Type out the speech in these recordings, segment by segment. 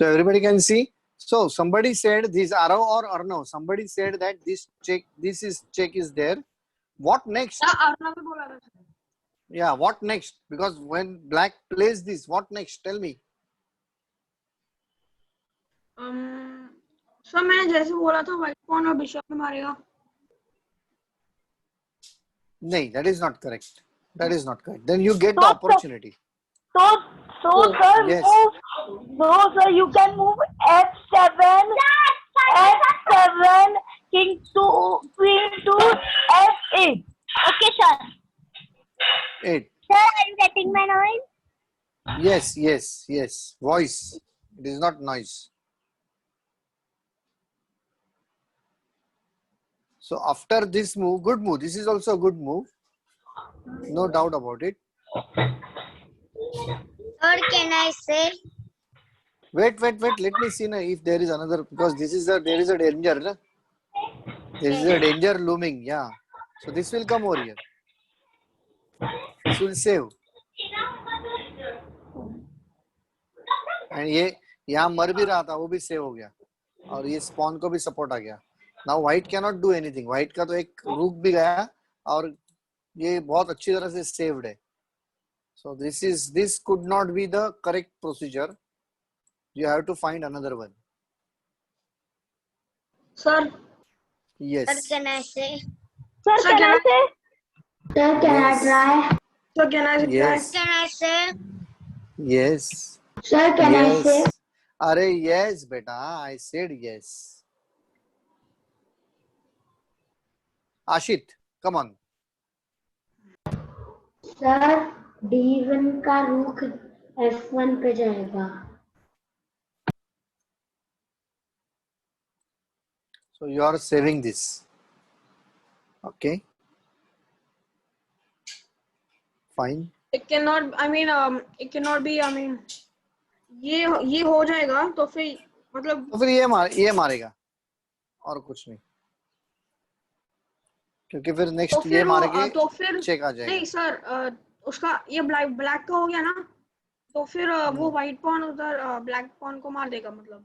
So everybody can see. So somebody said this arrow or Arnav. Somebody said that this check is there. What next? Yeah, what next? Because when black plays this, what next? Tell me. Sir मैंने जैसे बोला था white pawn और bishop में मारेगा. No, that is not correct. That is not correct. Then you get the opportunity. So sir, Yes. sir, you can move f7, f7, king to queen to f8. Okay, sir. 8. Sir, are you getting my noise? Yes. Voice. It is not noise. So after this move, good move. This is also a good move. No doubt about it. Or can I say? Wait. Let me see now if there is another, because there is a danger. Na? There is a danger looming. Yeah. So this will come over here. This will save. And ये यहाँ मर भी रहा था, वो भी save हो गया. और ये स्पॉन को भी सपोर्ट आ गया. Now white can not do anything. White का तो एक रूक भी गया और ये बहुत अच्छी तरह से सेव्ड है. So this could not be the correct procedure. You have to find another one. Sir. Yes. Sir, can I say? Sir, can I say? Sir, can I try? Sir, can I try? Yes. Can I say? Yes. Sir, can I say? Arey yes, beta. I said yes. Ashit, come on. Sir D1 का रुख F1 पे जाएगा. So you are saving this. Okay. Fine. It cannot. I mean, it cannot be. I mean, ये हो जाएगा तो फिर मतलब. तो फिर ये मारेगा और कुछ नहीं, क्योंकि फिर नेक्स्ट ये मारेंगे तो फिर चेक आ जाएगा. नहीं सर, उसका ये ब्लैक का हो गया ना, तो फिर वो व्हाइट पॉन उधर ब्लैक पॉन को मार देगा. मतलब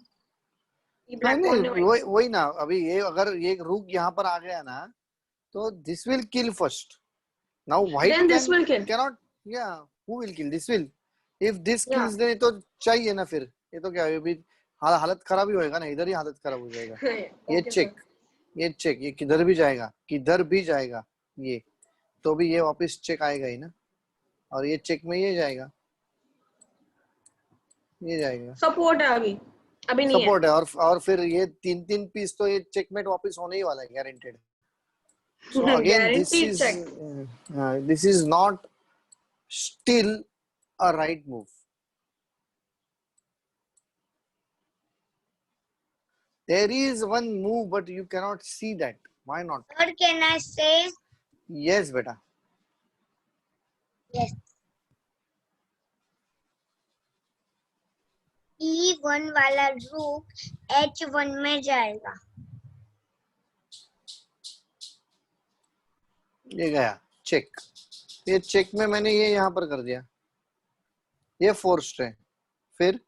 ये ब्लैक पॉन ने वही ना. अभी ये अगर ये रूक यहाँ पर आ गया ना, तो this will kill first. Now white cannot. Yeah, who will kill? This will. If this kills, then तो चाहिए ना फिर. ये तो क्या है, अभी हालत खराब ही होएगा ना, इधर ही हालत खराब हो जाएगा. ये चेक ये किधर भी जाएगा ये, तो भी ये वापस चेक आएगा ही ना. और ये चेक में ये जाएगा. सपोर्ट है अभी नहीं सपोर्ट है. और फिर ये 3 पीस तो ये चेकमेट वापस होने ही वाला है, guaranteed. So again, this is not still a right move. There is one move, but you cannot see that. Why not? Or can I say? Yes, beta. Yes. E1 वाला रूक H1 में जाएगा. ये गया चेक. ये check में मैंने ये यहाँ पर कर दिया. ये फोर्स्ड है. फिर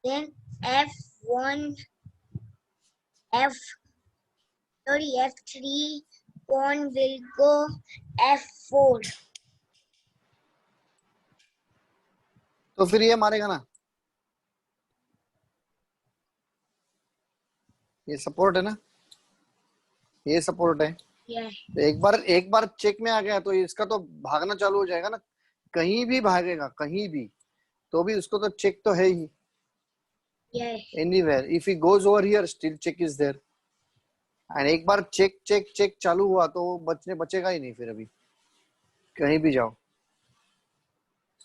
Then F3 pawn will go F4. तो फिर ये मारेगा ना. ये सपोर्ट है ना, ये सपोर्ट है. तो एक बार चेक में आ गया तो इसका तो भागना चालू हो जाएगा ना. कहीं भी भागेगा, कहीं भी, तो भी उसको तो चेक तो है ही. Anywhere. If he goes over here, still check is there. And एक बार चेक चालू हुआ तो बचेगा ही नहीं फिर. अभी कहीं भी जाओ.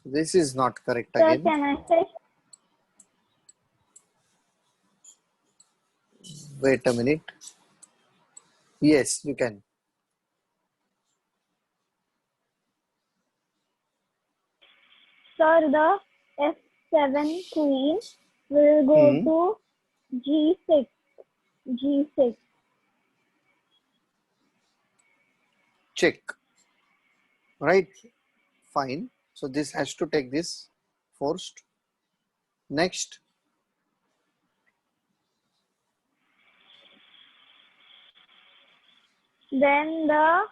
So this is not correct again. Can I say? Wait a minute. Yes, you can. Sir, the F7 queen will go to G6. Check. Right? Fine. So this has to take this forced. Next. Then the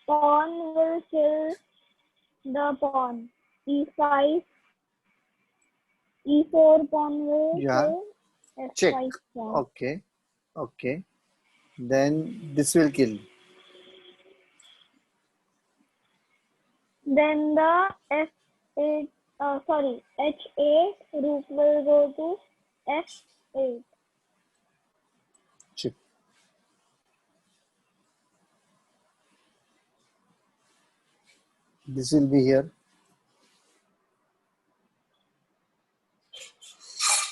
pawn will kill the pawn. E5, E4 pawn will Yeah. kill Check. F5 pawn. Okay. Okay. Then this will kill. Then the F8, H8 rook will go to F8. Check. This will be here.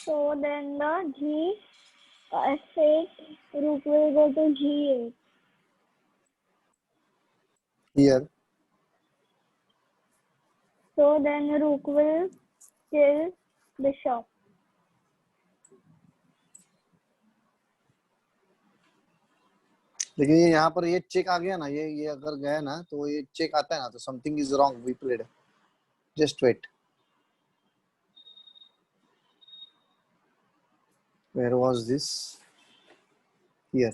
So then the F8 rook will go to G8. Here. So then rook will kill bishop. लेकिन ये यहाँ पर ये check आ गया ना, ये अगर गया ना तो ये चेक आता है ना, तो something is wrong we played. Just wait. Where was this? Here.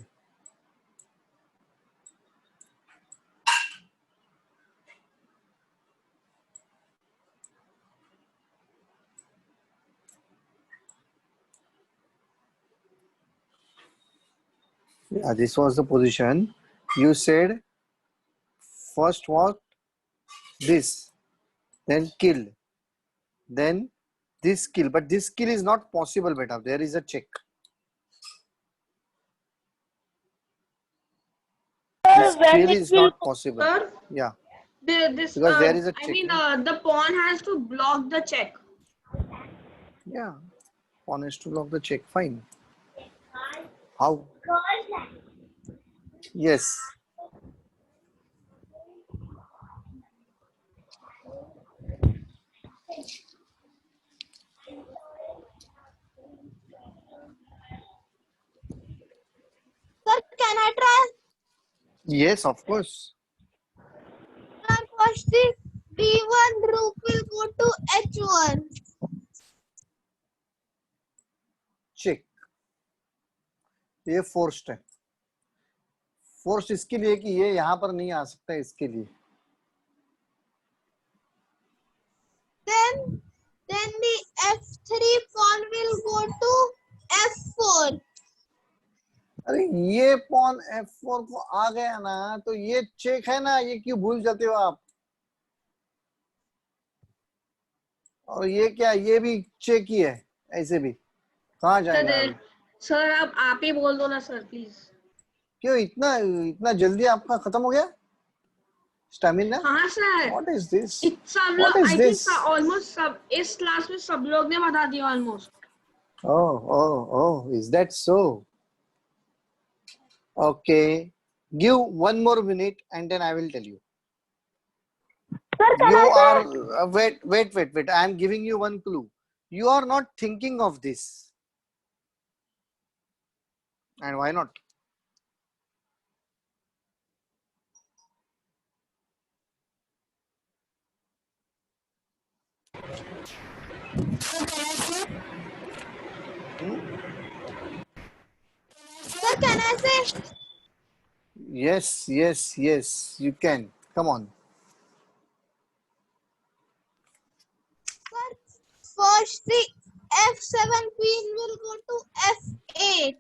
Yeah, this was the position. You said first what? This. Then kill. Then this kill. But this kill is not possible, beta. There is a check. This kill is not possible. Sir, Yeah. this Because there is a check. I mean, the pawn has to block the check. Yeah. Pawn has to block the check. Fine. How? Yes. Sir, can I try? Yes, of course. Sir, first the D1 rook will go to H1. Check. ये forced है. Force इसके लिए कि ये यहाँ पर नहीं आ सकता, इसके लिए. Then the F3 pawn will go to F4. अरे ये पॉन F4 को आ गया ना, तो ये चेक है ना, ये क्यों भूल जाते हो आप? और ये क्या, ये भी चेक ही है, ऐसे भी कहाँ जाएगा? सर आप ही बोल दो ना सर प्लीज. क्यों इतना जल्दी आपका खत्म हो गया स्टैमिना? हाँ सर. What is this? सब What लोग is I this? Think almost सब इस क्लास में सब लोग ने बता दिया almost. Oh, is that so? Okay, give one more minute and then I will tell you. Sir, You are wait. I am giving you one clue. You are not thinking of this. And why not? Sir, can I say? Yes, you can. Come on. Sir, first the F7 queen will go to F8.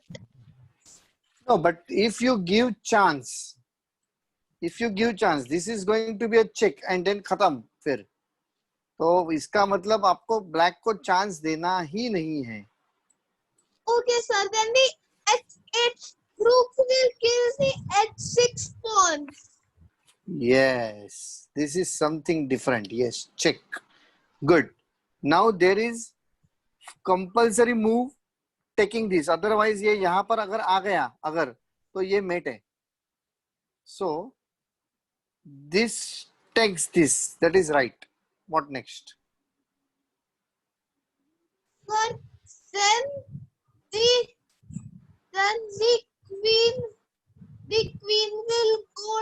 No, but if you give chance, this is going to be a check and then खत्म फिर. तो इसका मतलब आपको black को chance देना ही नहीं है. Okay, sir. Then the H8 rook will kill the H6 pawn. Yes, this is something different. Yes, check. Good. Now there is compulsory move taking this. Otherwise ये यहाँ पर अगर आ गया तो ये मेट है. So this takes this. That is right. What next? Sir, then the queen will go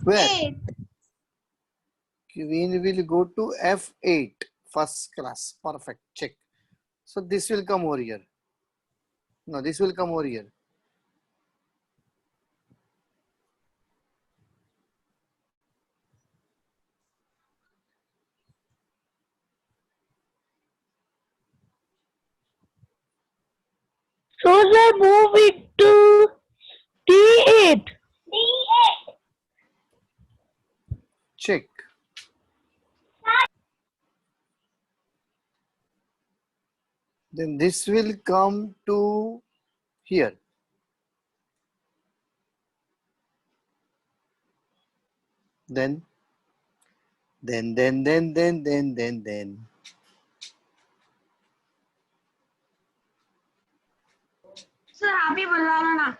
Where? F8. Queen will go to F8. First class. Perfect. Check. So this will come over here. No, this will come over here. So sir, move it to D8. Check. Then this will come to here. Then. Sir आप ही बता रहे ना.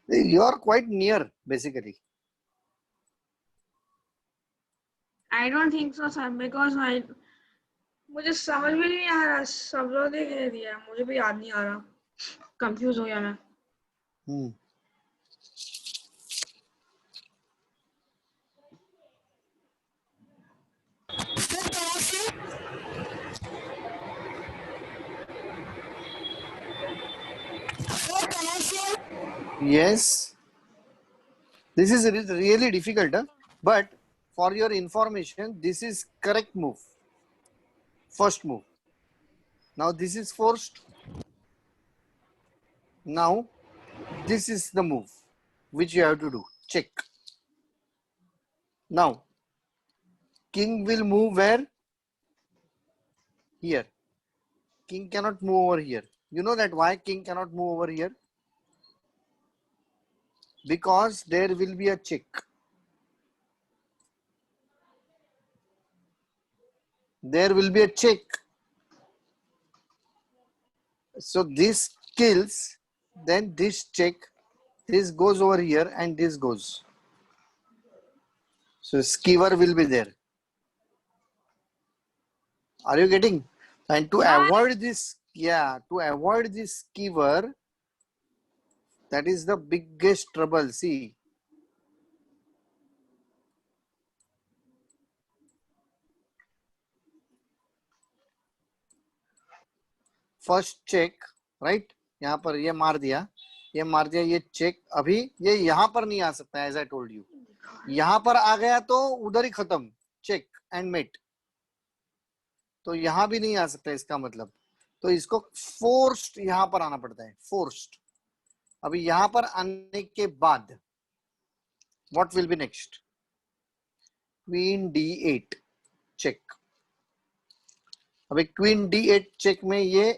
You are quite near, basically. I don't think so sir, because मुझे समझ में नहीं आ रहा, सब लोग देख दिया, मुझे भी याद नहीं आ रहा, कंफ्यूज हो गया मैं. Yes. This is really difficult, huh? But for your information, this is correct move. First move. Now this is forced. Now this is the move which you have to do. Check. Now king will move where? Here. King cannot move over here. You know that why king cannot move over here? Because there will be a check. There will be a check. So this kills, then this check, this goes over here and this goes. So skewer will be there. Are you getting? And to avoid this, to avoid this skewer, that is the biggest trouble. See. First check, right? यहाँ पर ये मार दिया, ये check. अभी ये यहाँ पर नहीं आ सकता, as I told you. यहाँ पर आ गया तो उधर ही खत्म. Check and mate. तो यहाँ भी नहीं आ सकता इसका मतलब. तो इसको फोर्स्ड यहाँ पर आना पड़ता है. फोर्स्ड. अभी यहाँ पर आने के बाद what will be next? Queen D8 check. अभी क्वीन D8 चेक में ये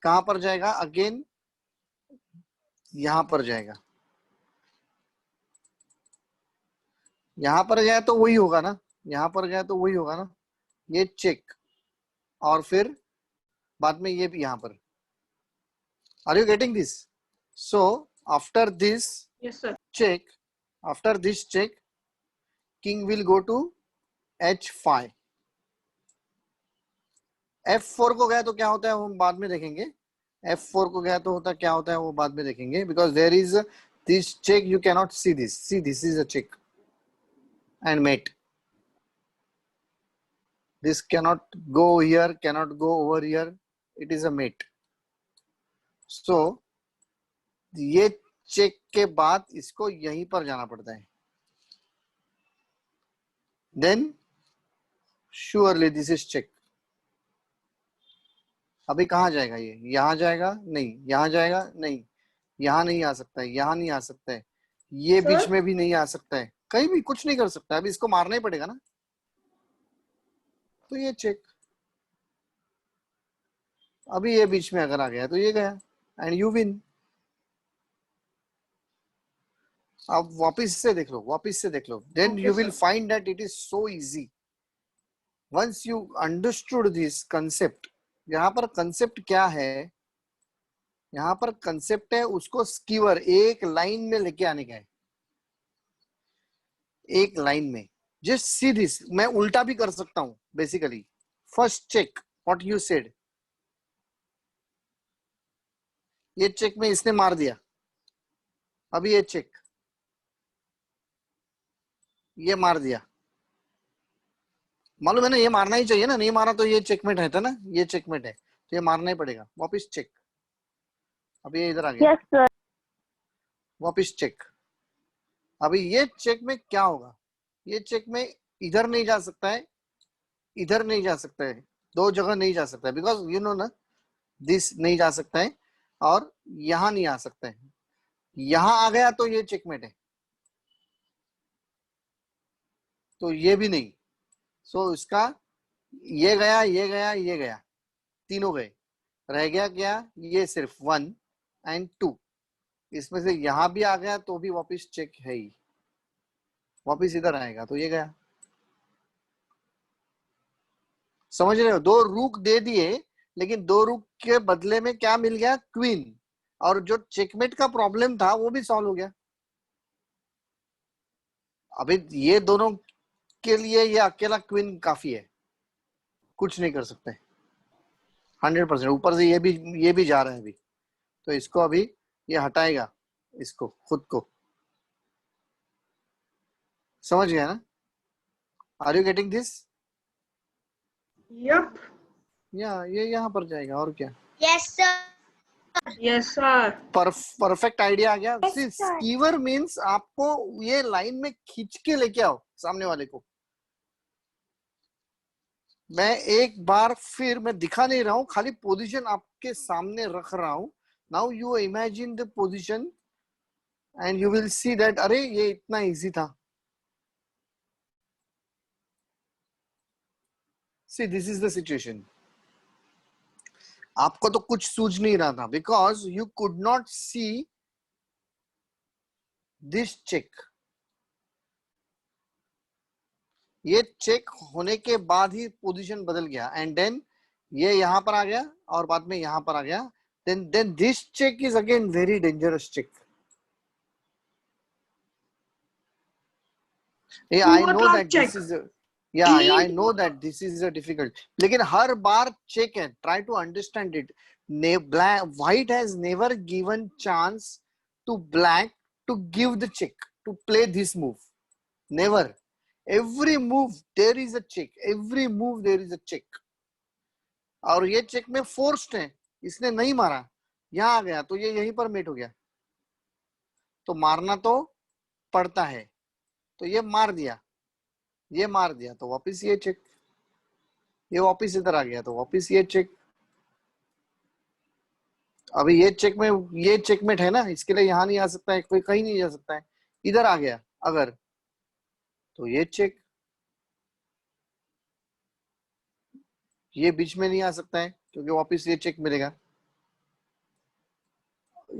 कहां पर जाएगा? अगेन यहां पर जाएगा. यहां पर गया तो वही होगा ना. यहां पर गया तो वही होगा ना. ये चेक और फिर बाद में ये भी यहां पर. Are you getting this? So after this check, after this check, king will go to H5. F4 को गया तो क्या होता है वो बाद में देखेंगे. F4 को गया तो होता क्या होता है वो बाद में देखेंगे. Because there is this check, you cannot see this. See, this is a check and mate. This cannot go here, cannot go over here. It is a mate. So ये चेक के बाद इसको यहीं पर जाना पड़ता है. Then surely this is check. अभी कहाँ जाएगा ये? यहाँ जाएगा? नहीं. यहाँ जाएगा? नहीं. यहाँ नहीं आ सकता है. यहाँ नहीं आ सकता है. ये बीच में भी नहीं आ सकता है. कहीं भी कुछ नहीं कर सकता. अभी इसको मारना ही पड़ेगा ना. तो ये चेक. अभी ये बीच में अगर आ गया तो ये गया एंड यू विन. अब वापस से देख लो. वापस से देख लो. Then you will find that it is so easy. Once you understood this concept. यहाँ पर कंसेप्ट क्या है? यहाँ पर कंसेप्ट है उसको स्कीवर एक लाइन में लेके आने का है. एक लाइन में. Just see this. मैं उल्टा भी कर सकता हूं basically. First check what you said. ये चेक में इसने मार दिया, अभी ये चेक, ये मार दिया, मालूम है ना, ये मारना ही चाहिए ना, नहीं मारा तो ये चेकमेट है था ना, ये चेकमेट है तो ये मारना ही पड़ेगा। वापिस चेक, अभी ये इधर आ गया, यस सर। वापिस चेक। अभी ये चेक में क्या होगा, ये चेक में इधर नहीं जा सकता है, इधर नहीं जा सकता है, दो जगह नहीं जा सकता है, बिकॉज यू नो ना, दिस नहीं जा सकता है और यहां नहीं आ सकता है। यहां आ गया तो ये चेकमेट है, तो ये भी नहीं। सो इसका ये गया, ये गया, ये गया, तीनों गए, रह गया क्या, ये सिर्फ 1 और 2। इसमें से यहां भी आ गया तो भी वापिस चेक है ही, वापिस इधर आएगा तो ये गया। समझ रहे हो, 2 रूक दे दिए, लेकिन 2 रूक के बदले में क्या मिल गया, क्वीन, और जो चेकमेट का प्रॉब्लम था वो भी सॉल्व हो गया। अभी ये दोनों के लिए ये अकेला क्वीन काफी है, कुछ नहीं कर सकते 100%। ऊपर से ये भी जा रहा है अभी, तो इसको अभी ये हटाएगा, इसको खुद को। समझ गया ना? Are you getting this? Yup. या ये यहाँ पर जाएगा और क्या। Yes, sir. Yes sir. Perfect idea आ गया। Yes, sir. स्कीवर मींस आपको ये लाइन में खींच के लेके आओ सामने वाले को। मैं एक बार फिर मैं दिखा नहीं रहा हूं, खाली पोजीशन आपके सामने रख रहा हूं। Now you imagine the position and you will see that अरे ये इतना इजी था। See this is the situation. आपको तो कुछ सूझ नहीं रहा था because you could not see this check. ये चेक होने के बाद ही पोजीशन बदल गया एंड देन ये यहां पर आ गया और बाद में यहां पर आ गया। then this check is again very dangerous check. Yeah, I know that this is I know that this is a difficult, लेकिन हर बार check है, try to understand it. White has never given chance to black to give the check, to play this move. Never. Every move there is a check, every move there is a check. और ये check में forced है, इसने नहीं मारा, यहां आ गया तो ये यहीं पर मेट हो गया, तो मारना तो पड़ता है, तो ये मार दिया, ये मार दिया तो वापस ये चेक, ये वापस इधर आ गया तो वापस ये चेक। अभी ये चेक में ये चेकमेट है ना, इसके लिए यहां नहीं आ सकता है, कोई कहीं नहीं जा सकता है। इधर आ गया अगर तो ये चेक, ये बीच में नहीं आ सकता है क्योंकि वापस ये चेक मिलेगा।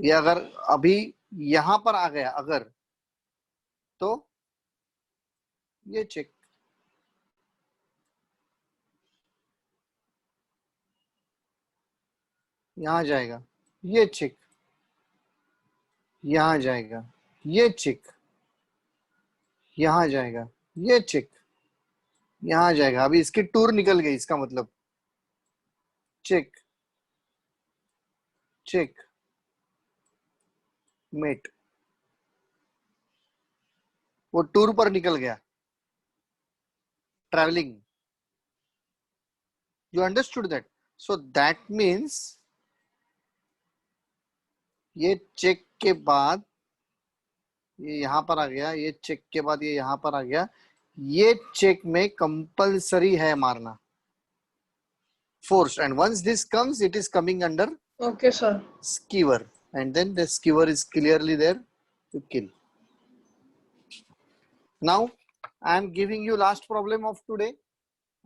ये अगर अभी यहां पर आ गया अगर, तो ये चेक, यहां जाएगा ये चेक, यहां जाएगा ये चेक, यहां जाएगा ये चेक, यहां जाएगा। अभी इसकी टूर निकल गई, इसका मतलब चेक चेक मेट, वो टूर पर निकल गया, travelling. You understood that? So that means ये चेक के बाद ये यहां पर आ गया, ये चेक के बाद ये यहां पर आ गया, ये चेक में कंपलसरी है मारना, forced, and once this comes it is coming under Okay, sir. skewer, and then the skewer is clearly there to kill. Now I am giving you last problem of today.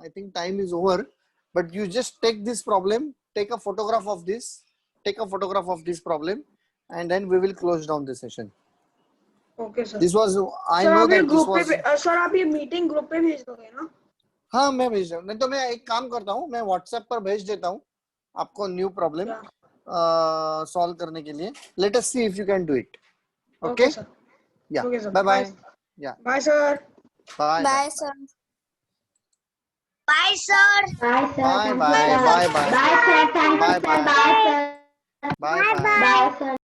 I think time is over, but you just take this problem, take a photograph of this, take a photograph of this problem, and then we will close down the session. Okay, sir. This was, I Sir, know आप ये that this group was, पे sir आप ये meeting group पे भेज दोगे ना? हाँ मैं भेज दूँ, नहीं तो मैं एक काम करता हूँ, मैं व्हाट्सएप पर भेज देता हूँ आपको न्यू प्रॉब्लम सॉल्व करने के लिए। Let us see if you can do it. Okay sir. या Okay, sir. Bye bye. Bye. या bye sir. Bye Bye, sir. Bye, sir. Bye, sir. Bye, Thank you, bye, sir. bye, bye. Bye, sir. Thank you, Bye, sir. bye. Bye, sir. Bye bye. Bye, sir.